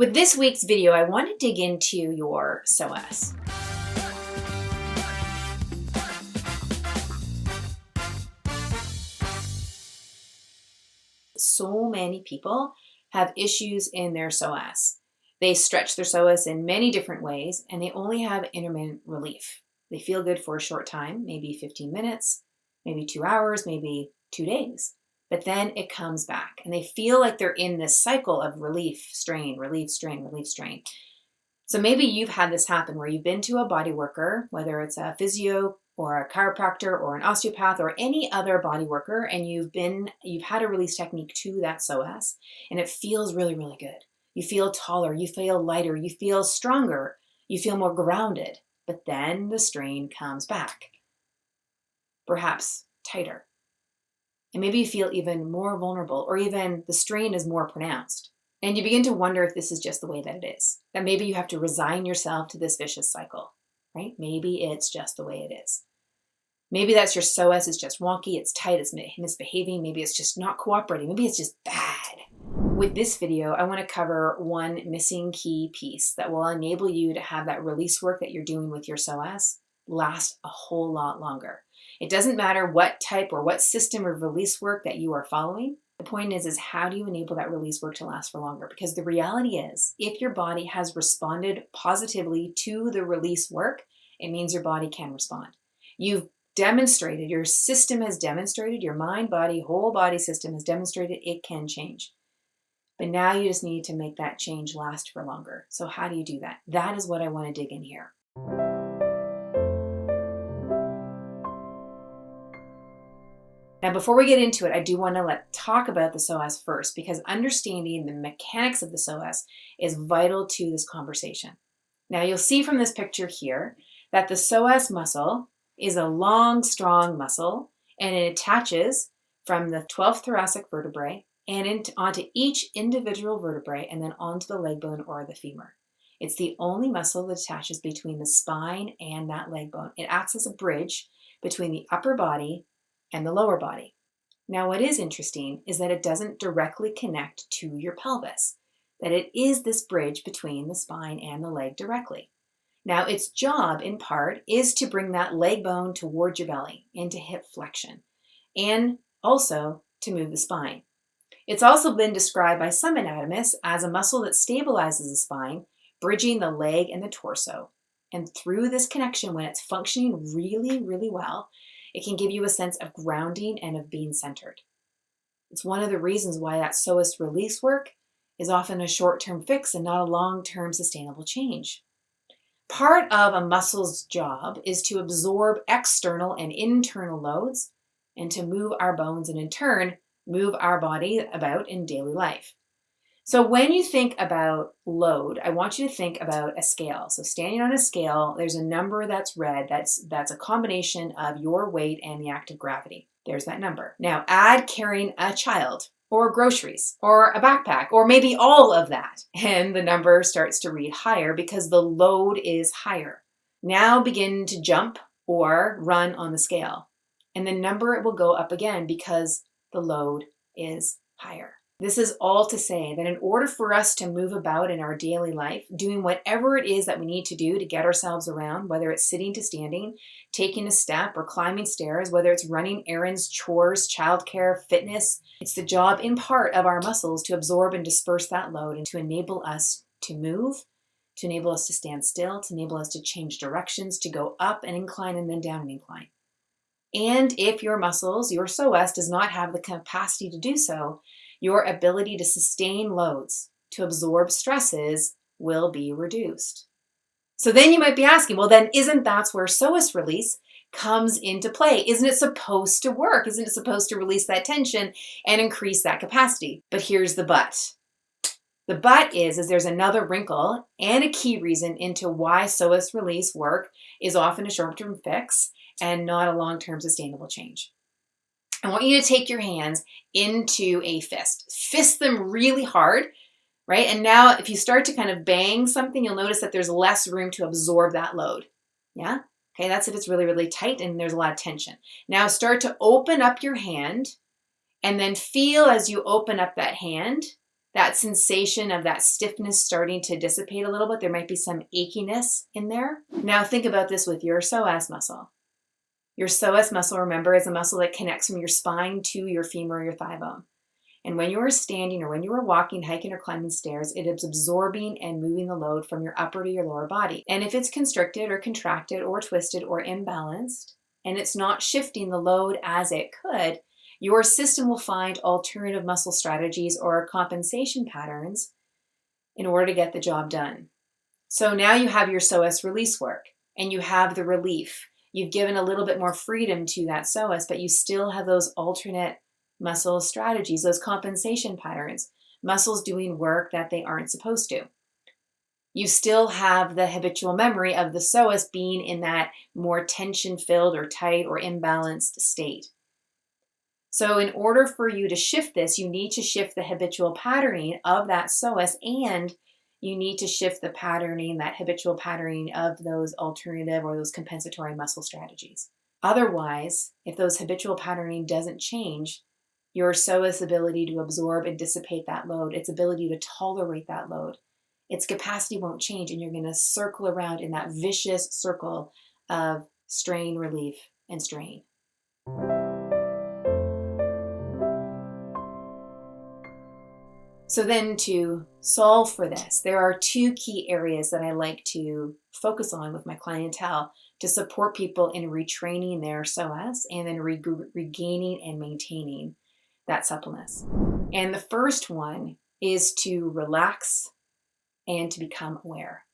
With this week's video, I want to dig into your psoas. So many people have issues in their psoas. They stretch their psoas in many different ways, and they only have intermittent relief. They feel good for a short time, maybe 15 minutes, maybe 2 hours, maybe 2 days. But then it comes back, and they feel like they're in this cycle of relief, strain, relief, strain, relief, strain. So maybe you've had this happen where you've been to a body worker, whether it's a physio or a chiropractor or an osteopath or any other body worker, and you've had a release technique to that psoas, and it feels really, really good. You feel taller, you feel lighter, you feel stronger, you feel more grounded, but then the strain comes back, perhaps tighter. And maybe you feel even more vulnerable, or even the strain is more pronounced. And you begin to wonder if this is just the way that it is. That maybe you have to resign yourself to this vicious cycle, right? Maybe it's just the way it is. Maybe that's your psoas is just wonky, it's tight, it's misbehaving, maybe it's just not cooperating, maybe it's just bad. With this video, I want to cover one missing key piece that will enable you to have that release work that you're doing with your psoas last a whole lot longer. It doesn't matter what type or what system of release work that you are following. The point is how do you enable that release work to last for longer? Because the reality is, if your body has responded positively to the release work, it means your body can respond. You've demonstrated, your system has demonstrated, your mind, body, whole body system has demonstrated it can change. But now you just need to make that change last for longer. So how do you do that? That is what I want to dig in here. Now, before we get into it, I do want to talk about the psoas first, because understanding the mechanics of the psoas is vital to this conversation. Now, you'll see from this picture here that the psoas muscle is a long, strong muscle, and it attaches from the 12th thoracic vertebrae and onto each individual vertebrae and then onto the leg bone or the femur. It's the only muscle that attaches between the spine and that leg bone. It acts as a bridge between the upper body and the lower body. Now, what is interesting is that it doesn't directly connect to your pelvis, that it is this bridge between the spine and the leg directly. Now, its job in part is to bring that leg bone towards your belly into hip flexion and also to move the spine. It's also been described by some anatomists as a muscle that stabilizes the spine, bridging the leg and the torso. And through this connection, when it's functioning really, really well, it can give you a sense of grounding and of being centered. It's one of the reasons why that psoas release work is often a short-term fix and not a long-term sustainable change. Part of a muscle's job is to absorb external and internal loads and to move our bones and in turn move our body about in daily life. So when you think about load, I want you to think about a scale. So standing on a scale, there's a number that's red. That's a combination of your weight and the active gravity. There's that number. Now add carrying a child or groceries or a backpack or maybe all of that. And the number starts to read higher because the load is higher. Now begin to jump or run on the scale. And the number will go up again because the load is higher. This is all to say that in order for us to move about in our daily life, doing whatever it is that we need to do to get ourselves around, whether it's sitting to standing, taking a step, or climbing stairs, whether it's running errands, chores, childcare, fitness, it's the job in part of our muscles to absorb and disperse that load and to enable us to move, to enable us to stand still, to enable us to change directions, to go up an incline and then down an incline. And if your muscles, your psoas, does not have the capacity to do so, your ability to sustain loads, to absorb stresses, will be reduced. So then you might be asking, well, then isn't that where psoas release comes into play? Isn't it supposed to work? Isn't it supposed to release that tension and increase that capacity? But here's the but. The but is there's another wrinkle and a key reason into why psoas release work is often a short-term fix and not a long-term sustainable change. I want you to take your hands into a fist. Fist them really hard, right? And now if you start to kind of bang something, you'll notice that there's less room to absorb that load. Yeah? Okay, that's if it's really, really tight and there's a lot of tension. Now start to open up your hand and then feel as you open up that hand that sensation of that stiffness starting to dissipate a little bit. There might be some achiness in there. Now think about this with your psoas muscle. Your psoas muscle, remember, is a muscle that connects from your spine to your femur or your thigh bone. And when you are standing or when you are walking, hiking, or climbing stairs, it is absorbing and moving the load from your upper to your lower body. And if it's constricted or contracted or twisted or imbalanced, and it's not shifting the load as it could, your system will find alternative muscle strategies or compensation patterns in order to get the job done. So now you have your psoas release work and you have the relief. You've given a little bit more freedom to that psoas, but you still have those alternate muscle strategies, those compensation patterns, muscles doing work that they aren't supposed to. You still have the habitual memory of the psoas being in that more tension-filled or tight or imbalanced state. So in order for you to shift this, you need to shift the habitual patterning of that psoas, and you need to shift the patterning, that habitual patterning of those alternative or those compensatory muscle strategies. Otherwise, if those habitual patterning doesn't change, your psoas ability to absorb and dissipate that load, its ability to tolerate that load, its capacity won't change, and you're going to circle around in that vicious circle of strain, relief, and strain. So then to solve for this, there are two key areas that I like to focus on with my clientele to support people in retraining their psoas and then regaining and maintaining that suppleness. And the first one is to relax and to become aware.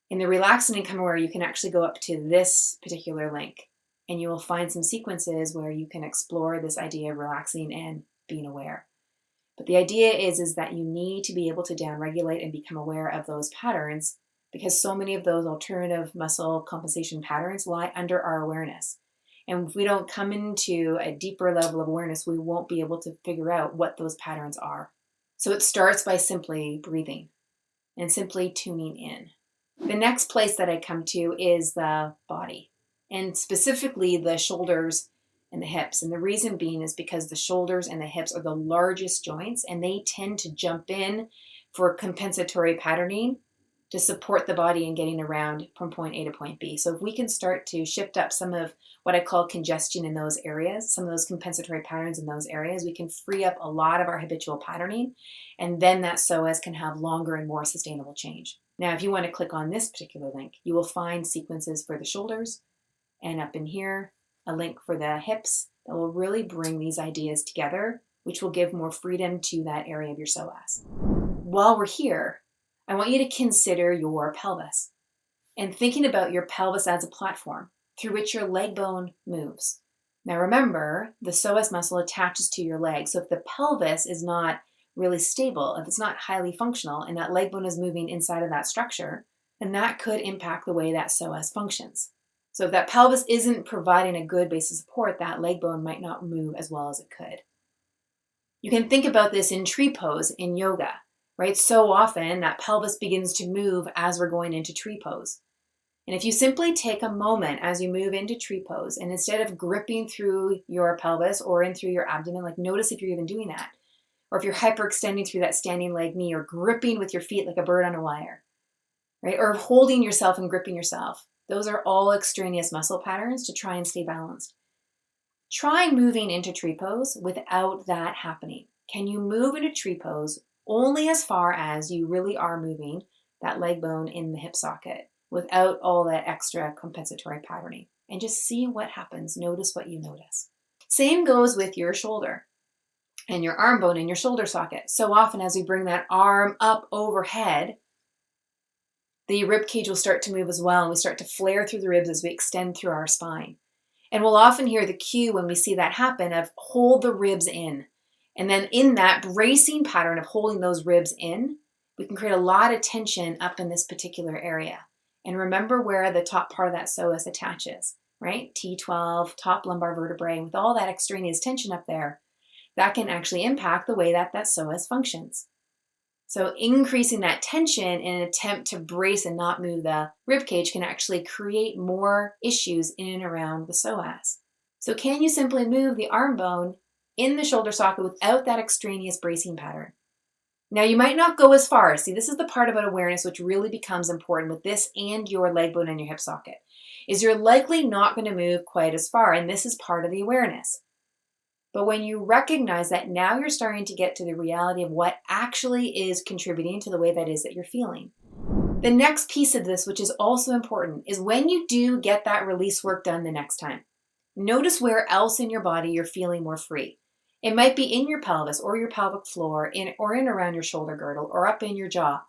In the relax and become aware, you can actually go up to this particular link and you will find some sequences where you can explore this idea of relaxing and being aware. But the idea is that you need to be able to downregulate and become aware of those patterns because so many of those alternative muscle compensation patterns lie under our awareness. And if we don't come into a deeper level of awareness, we won't be able to figure out what those patterns are. So it starts by simply breathing and simply tuning in. The next place that I come to is the body, and specifically the shoulders and the hips. And the reason being is because the shoulders and the hips are the largest joints, and they tend to jump in for compensatory patterning to support the body in getting around from point A to point B. So if we can start to shift up some of what I call congestion in those areas, some of those compensatory patterns in those areas, we can free up a lot of our habitual patterning, and then that psoas can have longer and more sustainable change. Now, if you want to click on this particular link, you will find sequences for the shoulders, and up in here, a link for the hips that will really bring these ideas together, which will give more freedom to that area of your psoas. While we're here, I want you to consider your pelvis and thinking about your pelvis as a platform through which your leg bone moves. Now remember, the psoas muscle attaches to your leg, so if the pelvis is not really stable, if it's not highly functional, and that leg bone is moving inside of that structure, then that could impact the way that psoas functions. So if that pelvis isn't providing a good base of support, that leg bone might not move as well as it could. You can think about this in tree pose in yoga, right? So often that pelvis begins to move as we're going into tree pose. And if you simply take a moment as you move into tree pose, and instead of gripping through your pelvis or in through your abdomen, like notice if you're even doing that. Or if you're hyperextending through that standing leg knee, or gripping with your feet like a bird on a wire, right? Or holding yourself and gripping yourself. Those are all extraneous muscle patterns to try and stay balanced. Try moving into tree pose without that happening. Can you move into tree pose only as far as you really are moving that leg bone in the hip socket without all that extra compensatory patterning? And just see what happens. Notice what you notice. Same goes with your shoulder and your arm bone in your shoulder socket. So often as we bring that arm up overhead, the rib cage will start to move as well, and we start to flare through the ribs as we extend through our spine. And we'll often hear the cue when we see that happen of hold the ribs in. And then in that bracing pattern of holding those ribs in, we can create a lot of tension up in this particular area. And remember where the top part of that psoas attaches, right? T12, top lumbar vertebrae, with all that extraneous tension up there, that can actually impact the way that psoas functions. So increasing that tension in an attempt to brace and not move the rib cage can actually create more issues in and around the psoas. So can you simply move the arm bone in the shoulder socket without that extraneous bracing pattern. Now, you might not go as far. See, this is the part about awareness which really becomes important with this and your leg bone and your hip socket, is you're likely not going to move quite as far, and this is part of the awareness. But when you recognize that, now you're starting to get to the reality of what actually is contributing to the way that is that you're feeling. The next piece of this, which is also important, is when you do get that release work done the next time, notice where else in your body you're feeling more free. It might be in your pelvis or your pelvic floor, or in around your shoulder girdle, or up in your jaw.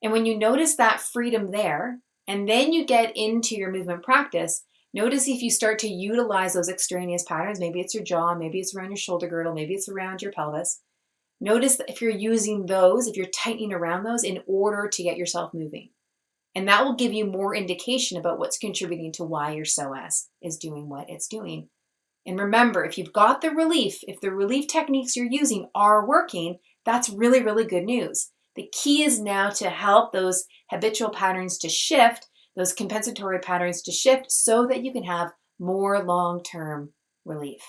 And when you notice that freedom there, and then you get into your movement practice, notice if you start to utilize those extraneous patterns. Maybe it's your jaw, maybe it's around your shoulder girdle, maybe it's around your pelvis. Notice that if you're using those, if you're tightening around those in order to get yourself moving. And that will give you more indication about what's contributing to why your psoas is doing what it's doing. And remember, if you've got the relief, if the relief techniques you're using are working, that's really, really good news. The key is now to help those habitual patterns to shift, those compensatory patterns to shift, so that you can have more long-term relief.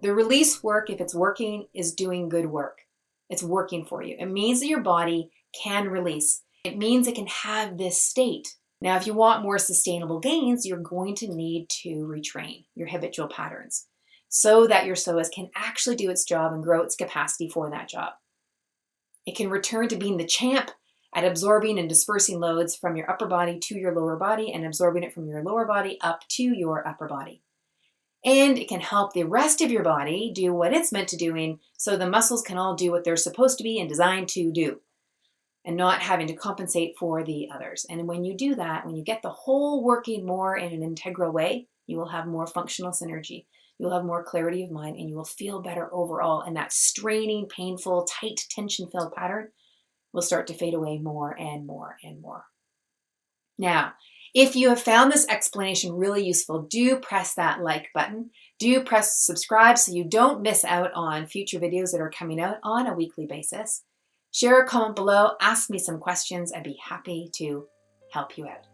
The release work, if it's working, is doing good work. It's working for you. It means that your body can release. It means it can have this state. Now, if you want more sustainable gains, you're going to need to retrain your habitual patterns so that your psoas can actually do its job and grow its capacity for that job. It can return to being the champ at absorbing and dispersing loads from your upper body to your lower body and absorbing it from your lower body up to your upper body. And it can help the rest of your body do what it's meant to doing, so the muscles can all do what they're supposed to be and designed to do, and not having to compensate for the others. And when you do that, when you get the whole working more in an integral way, you will have more functional synergy. You'll have more clarity of mind, and you will feel better overall. And that straining, painful, tight, tension-filled pattern will start to fade away more and more and more. Now, if you have found this explanation really useful, do press that like button. Do press subscribe so you don't miss out on future videos that are coming out on a weekly basis. Share a comment below, ask me some questions. I'd be happy to help you out.